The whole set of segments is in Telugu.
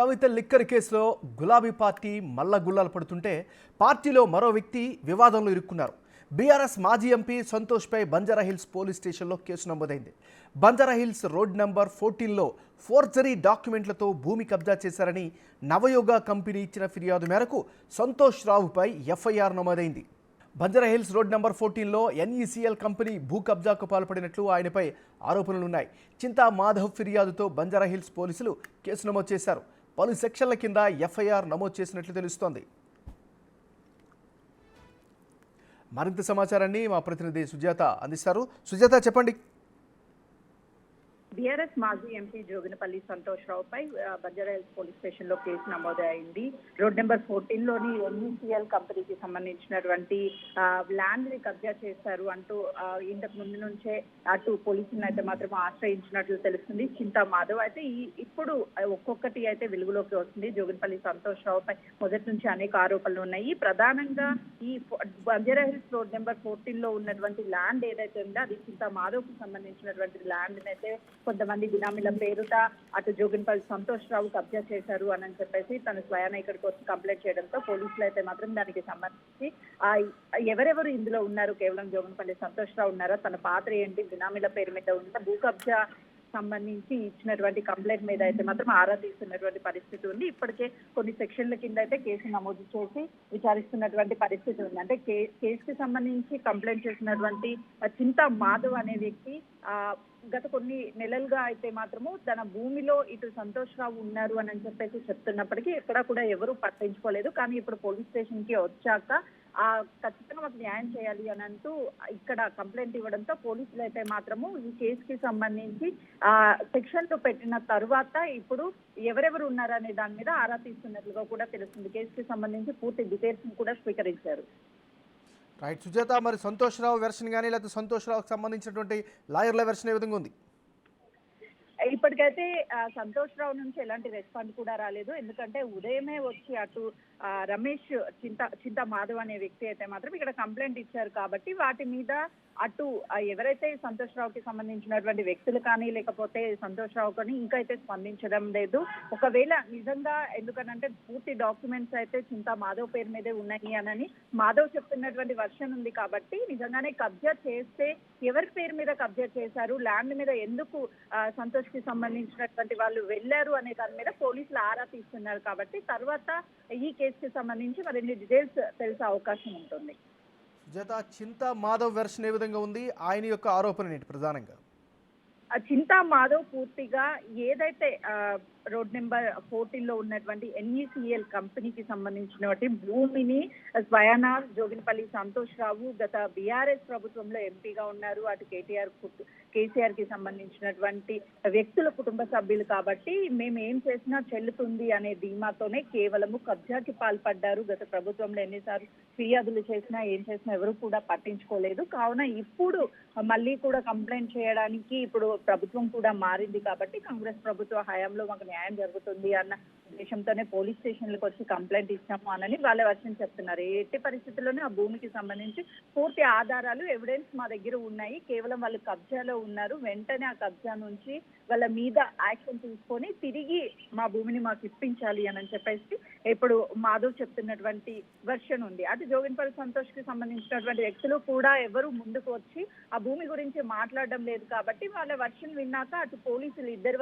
కవిత లిక్కర్ కేసులో గులాబీ పార్టీ మల్ల గుల్లాలు పడుతుంటే పార్టీలో మరో వ్యక్తి వివాదంలో ఇరుక్కున్నారు. బీఆర్ఎస్ మాజీ ఎంపీ సంతోష్పై బంజారాహిల్స్ పోలీస్ స్టేషన్లో కేసు నమోదైంది. బంజారాహిల్స్ రోడ్ నెంబర్ 14లో ఫోర్జరీ డాక్యుమెంట్లతో భూమి కబ్జా చేశారని నవయోగ కంపెనీ ఇచ్చిన ఫిర్యాదు మేరకు సంతోష్ రావుపై ఎఫ్ఐఆర్ నమోదైంది. బంజారాహిల్స్ రోడ్ నెంబర్ 14లో ఎన్ఈసీఎల్ కంపెనీ భూ కబ్జాకు పాల్పడినట్లు ఆయనపై ఆరోపణలున్నాయి. చింతా మాధవ్ ఫిర్యాదుతో బంజారాహిల్స్ పోలీసులు కేసు నమోదు చేశారు. పలు సెక్షన్ల కింద ఎఫ్ఐఆర్ నమోదు చేసినట్లు తెలుస్తోంది. మరింత సమాచారాన్ని మా ప్రతినిధి సుజాత అందిస్తారు. సుజాత, చెప్పండి. బీఆర్ఎస్ మాజీ ఎంపీ జోగినపల్లి సంతోష్ రావుపై బంజారాహిల్స్ పోలీస్ స్టేషన్ లో కేసు నమోదైంది. రోడ్ నెంబర్ 14 లోని ఎన్ఈసీఎల్ కంపెనీకి సంబంధించినటువంటి ల్యాండ్ ని కబ్జా చేశారు అంటూ ఇంతకు ముందు నుంచే అటు పోలీసులను అయితే మాత్రం ఆశ్రయించినట్లు తెలుస్తుంది. చింతా మాధవ్ అయితే ఇప్పుడు ఒక్కొక్కటి అయితే వెలుగులోకి వస్తుంది. జోగినపల్లి సంతోష్ రావుపై మొదటి నుంచి అనేక ఆరోపణలు ఉన్నాయి. ప్రధానంగా ఈ బంజారాహిల్స్ రోడ్ నెంబర్ 14 లో ఉన్నటువంటి ల్యాండ్ ఏదైతే ఉందో అది చింతా మాధవ్ కు సంబంధించినటువంటి ల్యాండ్ అయితే కొంతమంది బినామీల పేరుట అటు జోగినపల్లి సంతోష్ రావు కబ్జా చేశారు అని చెప్పేసి తన స్వయాన ఇక్కడికి వచ్చి కంప్లైంట్ చేయడంతో పోలీసులు అయితే మాత్రం దానికి సంబంధించి ఎవరెవరు ఇందులో ఉన్నారు, కేవలం జోగినపల్లి సంతోష్ రావు ఉన్నారా, తన పాత్ర ఏంటి, బినామీల పేరు మీద ఉన్న భూ కబ్జా సంబంధించి ఇచ్చినటువంటి కంప్లైంట్ మీద అయితే మాత్రం ఆరా తీస్తున్నటువంటి పరిస్థితి ఉంది. ఇప్పటికే కొన్ని సెక్షన్ల కింద అయితే కేసు నమోదు చేసి విచారిస్తున్నటువంటి పరిస్థితి ఉంది. అంటే కేసుకి సంబంధించి కంప్లైంట్ చేసినటువంటి చింతా మాధవ్ అనే వ్యక్తి గత కొన్ని నెలలుగా అయితే మాత్రము తన భూమిలో ఇటు సంతోష్ రావు ఉన్నారు అని చెప్పేసి చెప్తున్నప్పటికీ ఎక్కడా కూడా ఎవరు పట్టించుకోలేదు. కానీ ఇప్పుడు పోలీస్ స్టేషన్ కి వచ్చాక ఖచ్చితంగా మాకు న్యాయం చేయాలి అని అంటూ ఇక్కడ కంప్లైంట్ ఇవ్వడంతో పోలీసులు అయితే మాత్రము ఈ కేసుకి సంబంధించి సెక్షన్లు పెట్టిన తర్వాత ఇప్పుడు ఎవరెవరు ఉన్నారనే దాని మీద ఆరా తీస్తున్నట్లుగా కూడా తెలుస్తుంది. కేసుకి సంబంధించి పూర్తి డీటెయిల్స్ కూడా స్వీకరించారు. రైట్ సుజాత, మరి సంతోష్ రావు వెర్షన్ కానీ లేకపోతే సంతోష్ రావుకి సంబంధించినటువంటి లాయర్ల వెర్షన్ ఏ విధంగా ఉంది? ఇప్పటికైతే సంతోష్ రావు నుంచి ఎలాంటి రెస్పాన్స్ కూడా రాలేదు. ఎందుకంటే ఉదయమే వచ్చి అటు రమేష్ చింతా మాధవ్ అనే వ్యక్తి అయితే మాత్రం ఇక్కడ కంప్లైంట్ ఇచ్చారు కాబట్టి వాటి మీద అటు ఎవరైతే సంతోష్ రావుకి సంబంధించినటువంటి వ్యక్తులు కానీ లేకపోతే సంతోష్ రావు కానీ ఇంకా అయితే స్పందించడం లేదు. ఒకవేళ నిజంగా ఎందుకనంటే పూర్తి డాక్యుమెంట్స్ అయితే చింతా మాధవ్ పేరు మీదే ఉన్నాయి అని మాధవ్ చెప్తున్నటువంటి వర్షన్ ఉంది కాబట్టి నిజంగానే కబ్జా చేస్తే ఎవరి పేరు మీద కబ్జా చేశారు, ల్యాండ్ మీద ఎందుకు సంతోష్ కి సంబంధించినటువంటి వాళ్ళు వెళ్లారు అనే దాని మీద పోలీసులు ఆరా తీస్తున్నారు కాబట్టి తర్వాత ఈ కేసుకి సంబంధించి మరిన్ని డీటెయిల్స్ తెలిసే అవకాశం ఉంటుంది. సుజాత, చింతా మాధవ్ వెర్షన్ ఏ విధంగా ఉంది? ఆయన యొక్క ఆరోపణ ఏంటి ప్రధానంగా? చింతా మాధవ్ పూర్తిగా ఏదైతే రోడ్ నెంబర్ 14 లో ఉన్నటువంటి ఎన్ఈసీఎల్ కంపెనీకి సంబంధించినటువంటి భూమిని స్వయాన జోగినపల్లి సంతోష్ రావు గత బీఆర్ఎస్ ప్రభుత్వంలో ఎంపీగా ఉన్నారు. అటు కేసీఆర్ కి సంబంధించినటువంటి వ్యక్తుల కుటుంబ సభ్యులు కాబట్టి మేము ఏం చేసినా చెల్లుతుంది అనే ధీమాతోనే కేవలము కబ్జాకి పాల్పడ్డారు. గత ప్రభుత్వంలో ఎన్నిసార్లు ఫిర్యాదులు చేసినా ఏం చేసినా ఎవరు కూడా పట్టించుకోలేదు. కావున ఇప్పుడు మళ్ళీ కూడా కంప్లైంట్ చేయడానికి ఇప్పుడు ప్రభుత్వం కూడా మారింది కాబట్టి కాంగ్రెస్ ప్రభుత్వ హయాంలో మాకు న్యాయం జరుగుతుంది అన్న ఉద్దేశంతోనే పోలీస్ స్టేషన్లకు వచ్చి కంప్లైంట్ ఇచ్చాము అని వాళ్ళ వర్షం చెప్తున్నారు. ఎట్టి పరిస్థితుల్లోనే ఆ భూమికి సంబంధించి పూర్తి ఆధారాలు ఎవిడెన్స్ మా దగ్గర ఉన్నాయి. కేవలం వాళ్ళు కబ్జాలో ఉన్నారు. వెంటనే ఆ కబ్జా నుంచి వాళ్ళ మీద యాక్షన్ తీసుకొని తిరిగి మా భూమిని మాకు ఇప్పించాలి అని చెప్పేసి ఇప్పుడు మాధవ్ చెప్తున్నటువంటి వర్షన్ ఉంది. అటు జోగినపల్లి సంతోష్ కి సంబంధించినటువంటి వ్యక్తులు కూడా ఎవరు ముందుకు వచ్చి ఆ భూమి గురించి మాట్లాడడం లేదు కాబట్టి వాళ్ళ వర్షన్ విన్నాక అటు పోలీసులు ఇద్దరు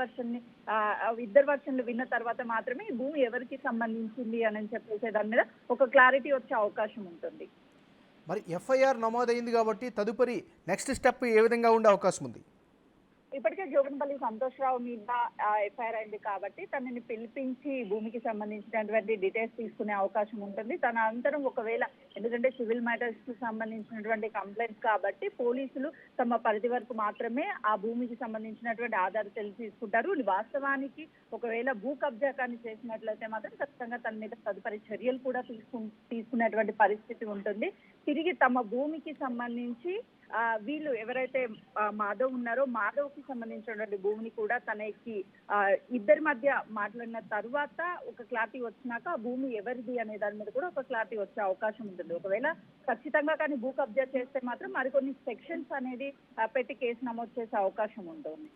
వర్షన్లు విన్న తర్వాత మాత్రమే ఈ భూమి ఎవరికి సంబంధించింది అని చెప్పేసే దాని మీద ఒక క్లారిటీ వచ్చే అవకాశం ఉంటుంది. మరి ఎఫ్ఐఆర్ నమోదైంది కాబట్టి తదుపరి నెక్స్ట్ స్టెప్ ఏ విధంగా ఉండే అవకాశం ఉంది? ఇప్పటికే జోగినపల్లి సంతోష్ రావు మీద ఎఫ్ఐఆర్ అయింది కాబట్టి తనని పిలిపించి భూమికి సంబంధించినటువంటి డీటెయిల్స్ తీసుకునే అవకాశం ఉంటుంది. తన అనంతరం ఒకవేళ ఎందుకంటే సివిల్ మ్యాటర్స్ కి సంబంధించినటువంటి కంప్లైంట్స్ కాబట్టి పోలీసులు తమ పరిధి వరకు మాత్రమే ఆ భూమికి సంబంధించినటువంటి ఆధారాలు తీసుకుంటారు. వాస్తవానికి ఒకవేళ భూ కబ్జా కానీ చేసినట్లయితే మాత్రం ఖచ్చితంగా తన మీద తదుపరి చర్యలు కూడా తీసుకునేటువంటి పరిస్థితి ఉంటుంది. తిరిగి తమ భూమికి సంబంధించి వీళ్ళు ఎవరైతే మాధవ్ ఉన్నారో మాధవ్కి సంబంధించినటువంటి భూమిని కూడా తనకి ఇద్దరి మధ్య మాట్లాడిన తర్వాత ఒక క్లారిటీ వచ్చినాక ఆ భూమి ఎవరిది అనే దాని మీద కూడా ఒక క్లారిటీ వచ్చే అవకాశం ఉంటుంది. ఒకవేళ ఖచ్చితంగా కానీ భూ కబ్జా చేస్తే మాత్రం మరికొన్ని సెక్షన్స్ అనేది పెట్టి కేసు నమోదు చేసే అవకాశం ఉంటుంది.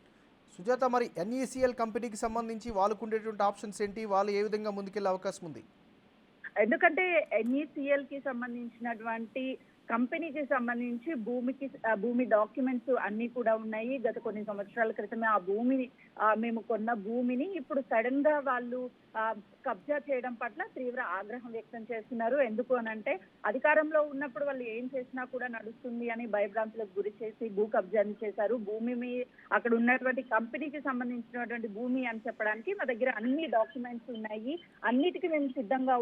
సుజాత, మరి ఎన్ఈసిఎల్ కంపెనీకి సంబంధించి వాళ్ళకు ఉండేటువంటి ఆప్షన్స్ ఏంటి? వాళ్ళు ఏ విధంగా ముందుకెళ్ళే అవకాశం ఉంది? ఎందుకంటే ఎన్ఈసిఎల్ కి సంబంధించినటువంటి కంపెనీకి సంబంధించి భూమి డాక్యుమెంట్స్ అన్ని కూడా ఉన్నాయి. గత కొన్ని సంవత్సరాల క్రితమే ఆ భూమిని మేము కొన్న భూమిని ఇప్పుడు సడన్ గా వాళ్ళు కబ్జా చేయడం పట్ల తీవ్ర ఆగ్రహం వ్యక్తం చేస్తున్నారు. ఎందుకు అనంటే అధికారంలో ఉన్నప్పుడు వాళ్ళు ఏం చేసినా కూడా నడుస్తుంది అని భయభ్రాంతులకు గురి చేసి భూ కబ్జాని చేశారు. అక్కడ ఉన్నటువంటి కంపెనీకి సంబంధించినటువంటి భూమి అని చెప్పడానికి మా దగ్గర అన్ని డాక్యుమెంట్స్ ఉన్నాయి, అన్నిటికీ మేము సిద్ధంగా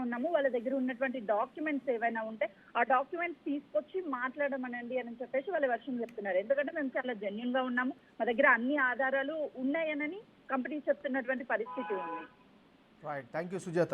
ఉన్నాము. వాళ్ళ దగ్గర ఉన్నటువంటి డాక్యుమెంట్స్ ఏవైనా ఉంటే ఆ డాక్యుమెంట్స్ తీసుకొచ్చి మాట్లాడమనండి అని చెప్పేసి వాళ్ళ వర్షం చెప్తున్నారు. ఎందుకంటే మేము చాలా జెన్యూన్ గా ఉన్నాము, మా దగ్గర అన్ని ఆధారాలు ఉన్నాయనని కంపెనీ చెప్తున్నటువంటి పరిస్థితి ఉంది. Right, thank you Sujatha.